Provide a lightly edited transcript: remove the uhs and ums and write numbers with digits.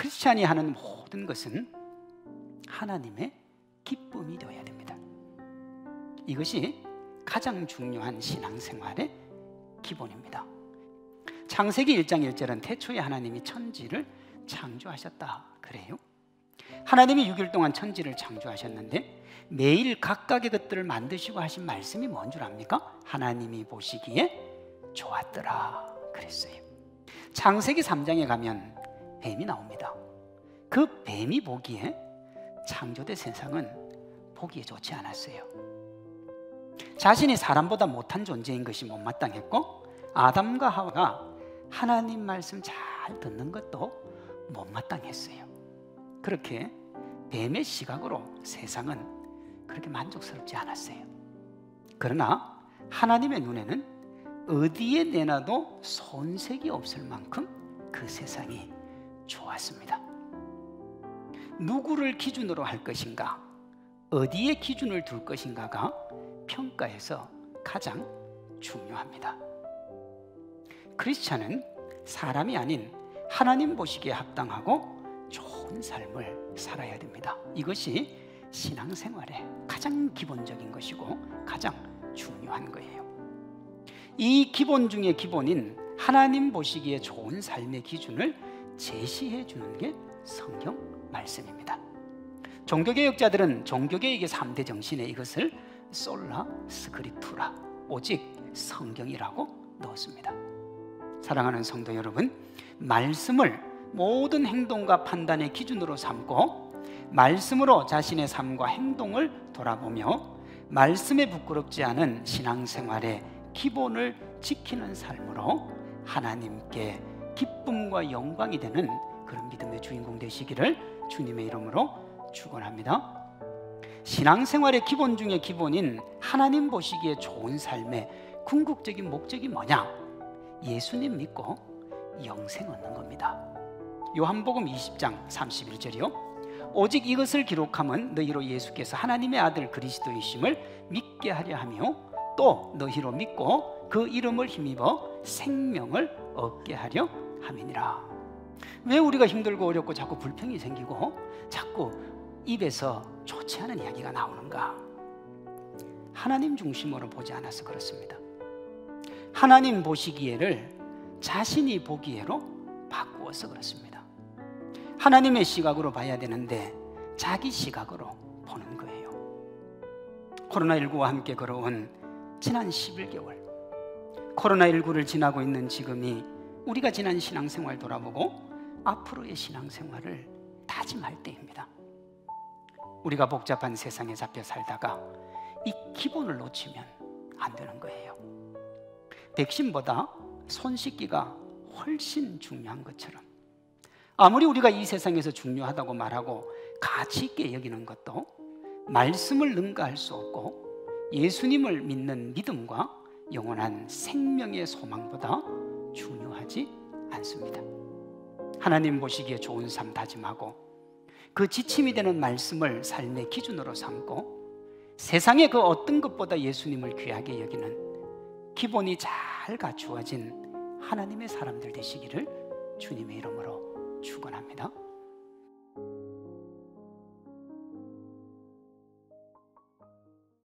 크리스찬이 하는 모든 것은 하나님의 기쁨이 되어야 됩니다. 이것이 가장 중요한 신앙생활의 기본입니다. 창세기 1장 1절은 태초에 하나님이 천지를 창조하셨다 그래요. 하나님이 6일 동안 천지를 창조하셨는데 매일 각각의 것들을 만드시고 하신 말씀이 뭔 줄 압니까? 하나님이 보시기에 좋았더라 그랬어요. 창세기 3장에 가면 뱀이 나옵니다. 그 뱀이 보기에 창조된 세상은 보기에 좋지 않았어요. 자신이 사람보다 못한 존재인 것이 못마땅했고 아담과 하와가 하나님 말씀 잘 듣는 것도 못마땅했어요. 그렇게 뱀의 시각으로 세상은 그렇게 만족스럽지 않았어요. 그러나 하나님의 눈에는 어디에 내놔도 손색이 없을 만큼 그 세상이 좋았습니다. 누구를 기준으로 할 것인가, 어디에 기준을 둘 것인가가 평가에서 가장 중요합니다. 크리스찬은 사람이 아닌 하나님 보시기에 합당하고 좋은 삶을 살아야 됩니다. 이것이 신앙생활의 가장 기본적인 것이고 가장 중요한 거예요. 이 기본 중에 기본인 하나님 보시기에 좋은 삶의 기준을 제시해 주는 게 성경 말씀입니다. 종교개혁자들은 종교개혁의 3대 정신에 이것을 솔라 스크립투라, 오직 성경이라고 넣었습니다. 사랑하는 성도 여러분, 말씀을 모든 행동과 판단의 기준으로 삼고 말씀으로 자신의 삶과 행동을 돌아보며 말씀에 부끄럽지 않은 신앙생활의 기본을 지키는 삶으로 하나님께 기쁨과 영광이 되는 그런 믿음의 주인공 되시기를 주님의 이름으로 축원합니다. 신앙생활의 기본 중에 기본인 하나님 보시기에 좋은 삶의 궁극적인 목적이 뭐냐? 예수님 믿고 영생 얻는 겁니다. 요한복음 20장 31절이요. 오직 이것을 기록함은 너희로 예수께서 하나님의 아들 그리스도이심을 믿게 하려 하며 또 너희로 믿고 그 이름을 힘입어 생명을 얻게 하려 함이니라. 왜 우리가 힘들고 어렵고 자꾸 불평이 생기고 자꾸 입에서 좋지 않은 이야기가 나오는가? 하나님 중심으로 보지 않아서 그렇습니다. 하나님 보시기에를 자신이 보기에로 바꾸어서 그렇습니다. 하나님의 시각으로 봐야 되는데 자기 시각으로 보는 거예요. 코로나19와 함께 걸어온 지난 11개월, 코로나19를 지나고 있는 지금이 우리가 지난 신앙생활 돌아보고 앞으로의 신앙생활을 다짐할 때입니다. 우리가 복잡한 세상에 잡혀 살다가 이 기본을 놓치면 안 되는 거예요. 백신보다 손 씻기가 훨씬 중요한 것처럼 아무리 우리가 이 세상에서 중요하다고 말하고 가치 있게 여기는 것도 말씀을 능가할 수 없고 예수님을 믿는 믿음과 영원한 생명의 소망보다 중요하지 않습니다. 하나님 보시기에 좋은 삶 다짐하고 그 지침이 되는 말씀을 삶의 기준으로 삼고 세상의 그 어떤 것보다 예수님을 귀하게 여기는 기본이 잘 갖추어진 하나님의 사람들 되시기를 주님의 이름으로 축원합니다.